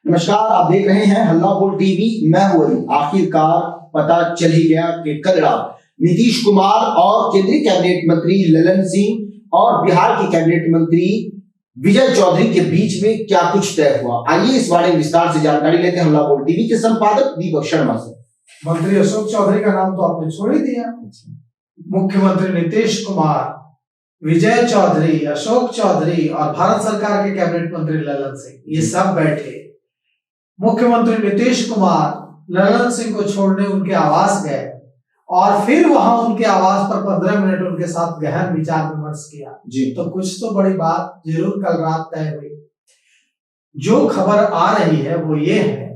नमस्कार, आप देख रहे हैं हल्ला बोल टीवी। मैं हूं अली। आखिरकार पता चल ही गया कि कल रात नीतीश कुमार और केंद्रीय कैबिनेट मंत्री ललन सिंह और बिहार के कैबिनेट मंत्री विजय चौधरी के बीच में क्या कुछ तय हुआ। आइए इस बारे में विस्तार से जानकारी लेते हैं हल्ला बोल टीवी के संपादक दीपक शर्मा से। मंत्री अशोक चौधरी का नाम तो आपने छोड़ ही दिया। मुख्यमंत्री नीतीश कुमार, विजय चौधरी, अशोक चौधरी और भारत सरकार के कैबिनेट मंत्री ललन सिंह, ये सब बैठे। मुख्यमंत्री नीतीश कुमार ललन सिंह को छोड़ने उनके आवास गए और फिर वहां उनके आवास पर 15 मिनट उनके साथ गहन विचार विमर्श किया जी। तो कुछ तो बड़ी बात जरूर कल रात तय हुई। जो खबर आ रही है वो ये है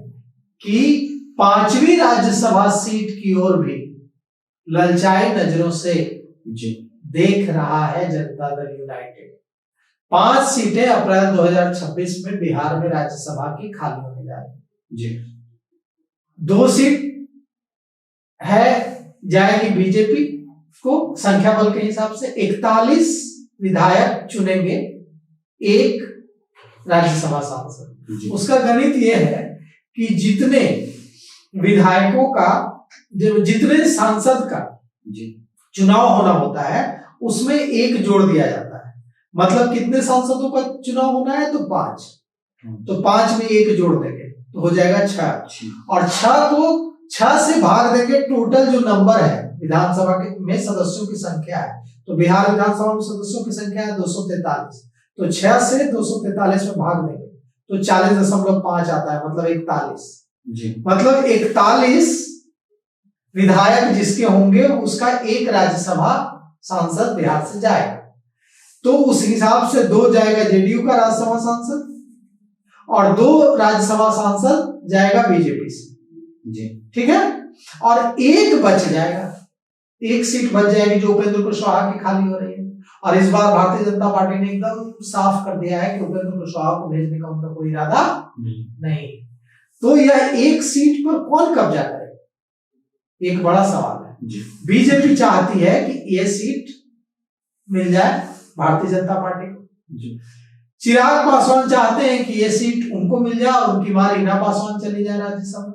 कि 5वीं राज्यसभा सीट की ओर भी ललचाई नजरों से जी देख रहा है जनता दल यूनाइटेड। 5 सीटें अप्रैल 2026 में बिहार में राज्यसभा की खाली होने जा रही जी। 2 सीट है जाएगी बीजेपी को, संख्या बल के हिसाब से 41 विधायक चुनेंगे, 1 राज्यसभा सांसद। उसका गणित यह है कि जितने विधायकों का, जितने सांसद का चुनाव होना होता है उसमें 1 जोड़ दिया जाता है। मतलब कितने सांसदों का चुनाव होना है तो 5, तो 5 में 1 जोड़ देंगे तो हो जाएगा 6 और 6 को 6 से भाग देंगे। टोटल जो नंबर है विधानसभा में सदस्यों की संख्या है, तो बिहार विधानसभा में सदस्यों की संख्या है 243, तो 6 से 243 में भाग देंगे तो 40.5 आता है, मतलब 41 जी। मतलब 41 विधायक जिसके होंगे उसका 1 राज्यसभा सांसद बिहार से जाएगा। तो उस हिसाब से 2 जाएगा जेडीयू का राज्यसभा सांसद और 2 राज्यसभा सांसद जाएगा बीजेपी से जी, ठीक है। और 1 बच जाएगा, 1 सीट बच जाएगी जो उपेंद्र कुशवाहा की खाली हो रही है। और इस बार भारतीय जनता पार्टी ने एकदम साफ कर दिया है कि उपेंद्र कुशवाहा को भेजने का उनका कोई इरादा नहीं। तो यह 1 सीट पर कौन कब्जा करेगा, एक बड़ा सवाल है जी। बीजेपी चाहती है कि यह सीट मिल जाए भारतीय जनता पार्टी को जी। चिराग पासवान चाहते हैं कि यह सीट उनको मिल जाए और उनकी मां रीना पासवान चली जाए राज्यसभा।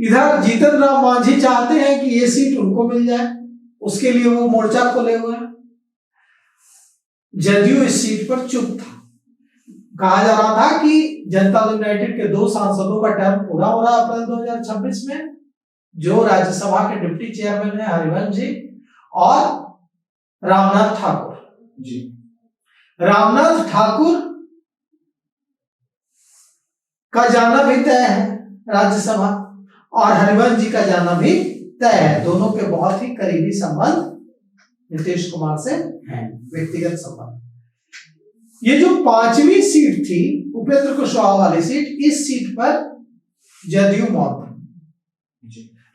इधर जीतन राम मांझी चाहते हैं कि यह सीट उनको मिल जाए, उसके लिए वो मोर्चा खोले हुए हैं। जदयू इस सीट पर चुप था। कहा जा रहा था कि जनता दल यूनाइटेड के 2 सांसदों का टर्म पूरा हो रहा है अप्रैल 2026 में, जो राज्यसभा के डिप्टी चेयरमैन है हरिवंश जी और रामनाथ ठाकुर जी। रामनाथ ठाकुर का जाना भी तय है राज्यसभा और हरिवंश जी का जाना भी तय है। दोनों के बहुत ही करीबी संबंध नीतीश कुमार से हैं, व्यक्तिगत संबंध। ये जो 5वीं सीट थी उपेंद्र कुशवाहा वाली सीट, इस सीट पर जदयू मौत,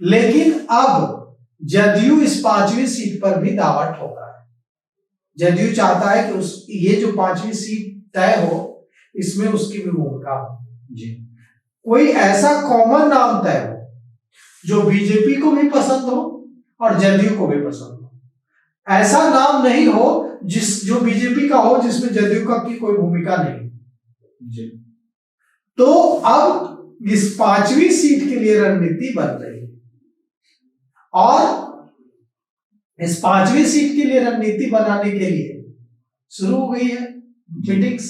लेकिन अब जदयू इस 5वीं सीट पर भी दावा ठोक रहा है। जदयू चाहता है कि ये जो 5वीं सीट तय हो इसमें उसकी भी भूमिका हो जी। कोई ऐसा कॉमन नाम तय हो जो बीजेपी को भी पसंद हो और जदयू को भी पसंद हो। ऐसा नाम नहीं हो जो बीजेपी का हो जिसमें जदयू का की कोई भूमिका नहीं जी। तो अब इस 5वीं सीट के लिए रणनीति बन रही है और इस 5वीं सीट के लिए रणनीति बनाने के लिए शुरू हो गई है मीटिंग्स।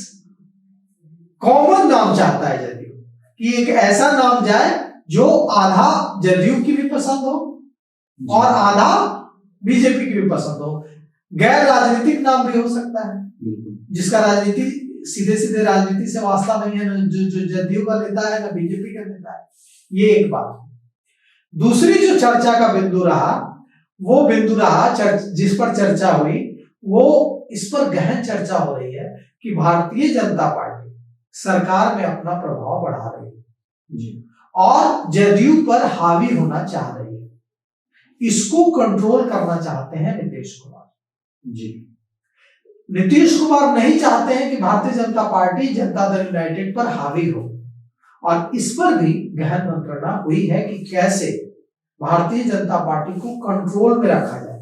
कॉमन नाम चाहता है जदयू कि एक ऐसा नाम जाए जो आधा जदयू की भी पसंद हो और आधा बीजेपी की भी पसंद हो। गैर राजनीतिक नाम भी हो सकता है जिसका राजनीति सीधे सीधे राजनीति से वास्ता नहीं है, जो जदयू का नेता है ना बीजेपी का नेता है। ये एक बात। दूसरी जो चर्चा का बिंदु रहा वो बिंदु रहा जिस पर चर्चा हुई, वो इस पर गहन चर्चा हो रही है कि भारतीय जनता पार्टी सरकार में अपना प्रभाव बढ़ा रही है जी और जदयू पर हावी होना चाह रही है। इसको कंट्रोल करना चाहते हैं नीतीश कुमार जी। नीतीश कुमार नहीं चाहते हैं कि भारतीय जनता पार्टी जनता दल यूनाइटेड पर हावी हो और इस पर भी गहन मंत्रणा हुई है कि कैसे भारतीय जनता पार्टी को कंट्रोल में रखा जाए।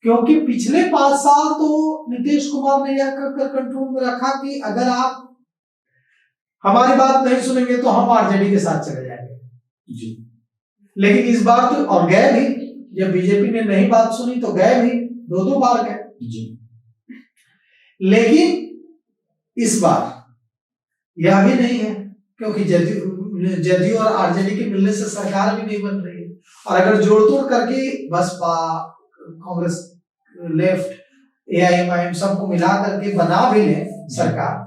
क्योंकि पिछले 5 साल तो नीतीश कुमार ने यह कहकर कंट्रोल में रखा कि अगर आप हमारी बात नहीं सुनेंगे तो हम आरजेडी के साथ चले जाएंगे जी। लेकिन इस बार तो, और गए भी, जब बीजेपी ने नहीं बात सुनी तो गए भी, दो बार गए जी। लेकिन इस बार यह भी नहीं है, क्योंकि जदयू और आरजेडी के मिलने से सरकार भी नहीं बन रही है। और अगर जोड़ तोड़ करके बसपा, कांग्रेस, लेफ्ट, एआईएमआईएम सबको मिला करके बना भी ले सरकार,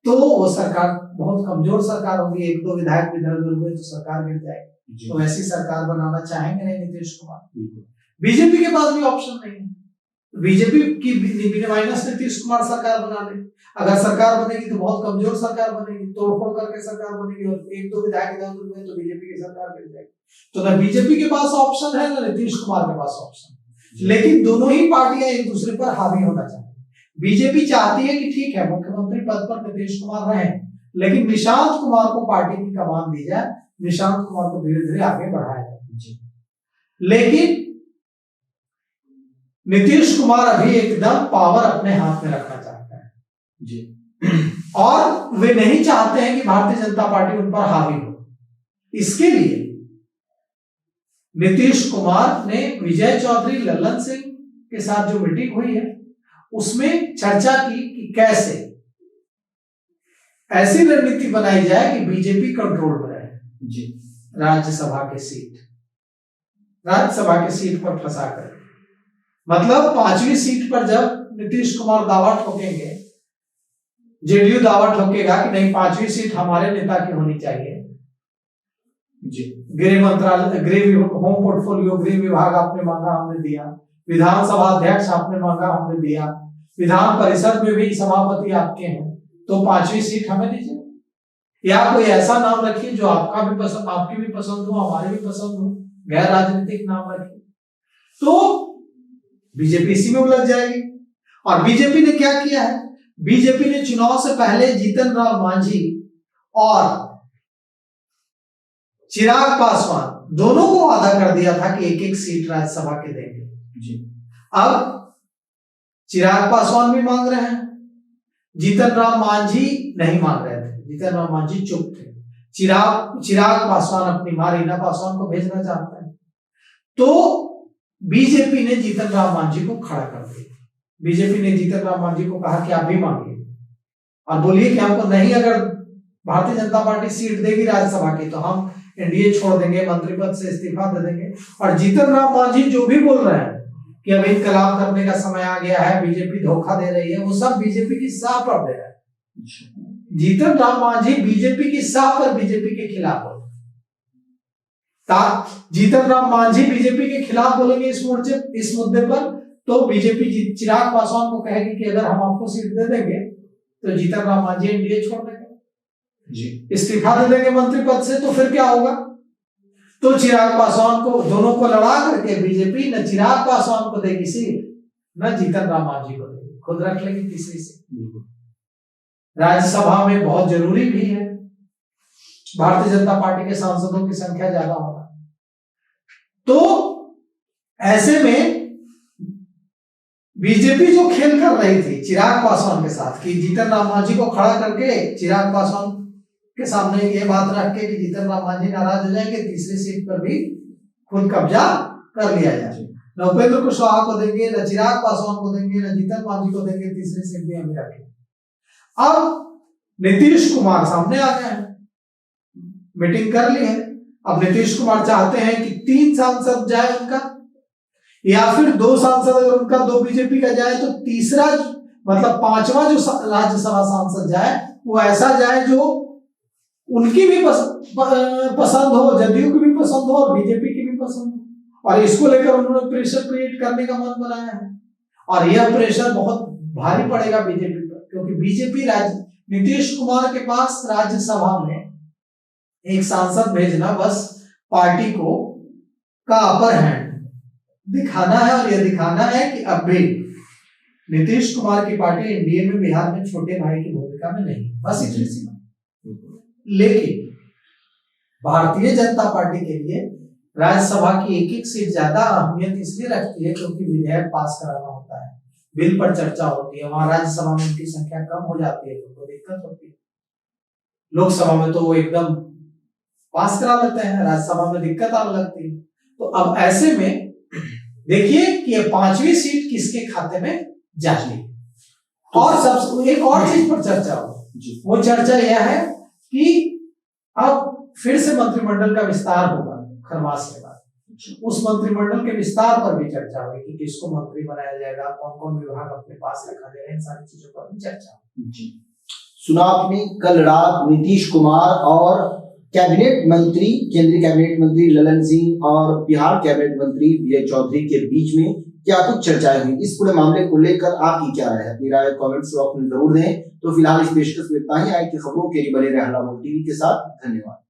तो वो सरकार बहुत कमजोर सरकार होगी। एक दो विधायक इधर उधर हुए तो सरकार गिर जाएगी। तो ऐसी सरकार बनाना चाहेंगे नहीं नीतीश कुमार। बीजेपी के पास भी ऑप्शन नहीं है। बीजेपी की माइनस नीतीश कुमार सरकार बना ले। अगर सरकार बनेगी तो बहुत कमजोर सरकार बनेगी, तोड़फोड़ करके सरकार बनेगी, और एक दो विधायक इधर उधर हुए तो बीजेपी की सरकार गिर जाएगी। तो ना बीजेपी के पास ऑप्शन है ना नीतीश कुमार के पास ऑप्शन। लेकिन दोनों ही पार्टियां एक दूसरे पर हावी होना चाहती है। बीजेपी चाहती है कि ठीक है मुख्यमंत्री पद पर नीतीश कुमार रहे, लेकिन निशांत कुमार को पार्टी की कमान दी जाए, निशांत कुमार को धीरे धीरे आगे बढ़ाया जाए। लेकिन नीतीश कुमार अभी एकदम पावर अपने हाथ में रखना चाहते हैं जी। और वे नहीं चाहते हैं कि भारतीय जनता पार्टी उन पर हावी हो। इसके लिए नीतीश कुमार ने विजय चौधरी, ललन सिंह के साथ जो मीटिंग हुई है उसमें चर्चा की कि कैसे ऐसी रणनीति बनाई जाए कि बीजेपी कंट्रोल में रहे जी। राज्यसभा के सीट पर फंसा कर, मतलब 5वीं सीट पर जब नीतीश कुमार दावा ठोकेंगे, जेडीयू दावा ठोकेगा कि नहीं 5वीं सीट हमारे नेता की होनी चाहिए जी। गृह मंत्रालय, होम पोर्टफोलियो, गृह विभाग आपने मांगा हमने दिया, विधानसभा अध्यक्ष आपने मांगा हमने दिया, विधान परिषद में भी सभापति आपके हैं, तो 5वीं सीट हमें दीजिए। या कोई ऐसा नाम रखिए जो आपका भी पसंद, आपकी भी पसंद हो, हमारी भी पसंद हो, गैर राजनीतिक नाम रखिए। तो बीजेपी इसी में उलझ जाएगी। और बीजेपी ने क्या किया है, बीजेपी ने चुनाव से पहले जीतन राम मांझी और चिराग पासवान दोनों को वादा कर दिया था कि एक एक सीट राज्यसभा के देंगे जी। अब चिराग पासवान भी मांग रहे हैं, जीतन राम मांझी नहीं मांग रहे थे, जीतन राम मांझी चुप थे। चिराग पासवान अपनी मां रीना पासवान को भेजना चाहते हैं, तो बीजेपी ने जीतन राम मांझी को खड़ा कर दिया। बीजेपी ने जीतन राम मांझी को कहा कि आप भी मांगिए और बोलिए कि हमको नहीं, अगर भारतीय जनता पार्टी सीट देगी राज्यसभा की तो हम एनडीए छोड़ देंगे, मंत्री पद से इस्तीफा दे देंगे। और जीतन राम मांझी जो भी बोल रहे हैं कि अब इनकलाब करने का समय आ गया है, बीजेपी धोखा दे रही है, वो सब बीजेपी की साफ पर दे रहा है। जीतन राम मांझी बीजेपी की साफ पर बीजेपी के खिलाफ बोल, जीतन राम मांझी बीजेपी के खिलाफ बोलेंगे इस मुद्दे पर, तो बीजेपी चिराग पासवान को कहेगी कि अगर हम आपको सीट दे देंगे तो जीतन राम मांझी एनडीए छोड़ देंगे जी, इस्तीफा दे देंगे मंत्री पद से, तो फिर क्या होगा। तो चिराग पासवान को, दोनों को लड़ा करके बीजेपी न चिराग पासवान को देगी सीट, न जीतन राम मांझी को देगी, खुद रख लेगी तीसरी सीट। राज्यसभा में बहुत जरूरी भी है भारतीय जनता पार्टी के सांसदों की संख्या ज्यादा होना। तो ऐसे में बीजेपी जो खेल कर रही थी चिराग पासवान के साथ कि जीतन राम मांझी को खड़ा करके चिराग पासवान के सामने ये बात रख के कि जीतन राम मांझी नाराज हो जाएंगे, तीसरी सीट पर भी खुद कब्जा कर लिया जाए, न उपेंद्र कुशवाहा को देंगे, न चिराग पासवान को देंगे, न जीतन मांझी को देंगे, तीसरी सीट भी हमें रखेंगे। अब नीतीश कुमार सामने आ गए हैं, मीटिंग कर ली है। अब नीतीश कुमार चाहते हैं कि 3 सांसद जाए उनका, या फिर 2 सांसद अगर उनका 2 बीजेपी का जाए तो तीसरा मतलब 5वां जो राज्यसभा सांसद जाए वो ऐसा जाए जो उनकी भी पसंद हो, जदयू की भी पसंद हो और बीजेपी की भी पसंद हो। और इसको लेकर उन्होंने प्रेशर क्रिएट करने का मन बनाया है, और यह प्रेशर बहुत भारी पड़ेगा बीजेपी पर, क्योंकि बीजेपी नीतीश कुमार के पास राज्यसभा में एक सांसद भेजना बस पार्टी को का अपर हैंड दिखाना है, और यह दिखाना है कि अब भी नीतीश कुमार की पार्टी एनडीए में बिहार में छोटे भाई की भूमिका में नहीं, बस इतनी सी। लेकिन भारतीय जनता पार्टी के लिए राज्यसभा की एक एक सीट ज्यादा अहमियत इसलिए रखती है क्योंकि विधेयक पास कराना होता है, बिल पर चर्चा होती है, वहां राज्यसभा में उनकी संख्या कम हो जाती है तो दिक्कत होती है। लोकसभा में तो वो एकदम पास करा लेते हैं, राज्यसभा में दिक्कत आने लगती है। तो अब ऐसे में देखिए कि ये 5वीं सीट किसके खाते में जा रही है। और सब एक और चीज पर चर्चा हो, वो चर्चा यह है कि अब फिर से मंत्रिमंडल का विस्तार होगा खरमास के बाद। उस मंत्रिमंडल के विस्तार पर भी चर्चा हुई कि किसको मंत्री बनाया जाएगा, कौन कौन विभाग अपने पास रखा जाएगा, इन सारी चीजों पर भी चर्चा हुई। सुना आपने, कल रात नीतीश कुमार और कैबिनेट मंत्री, केंद्रीय कैबिनेट मंत्री ललन सिंह और बिहार कैबिनेट मंत्री विजय चौधरी के बीच में क्या कुछ चर्चाएं हुई, इस पूरे मामले को लेकर आपकी क्या राय है? अपनी राय कमेंट्स बॉक्स में जरूर दें। तो फिलहाल इस पेशकश में इतना ही। आए कि खबरों के लिए बने रहे हल्ला बोल टीवी के साथ। धन्यवाद।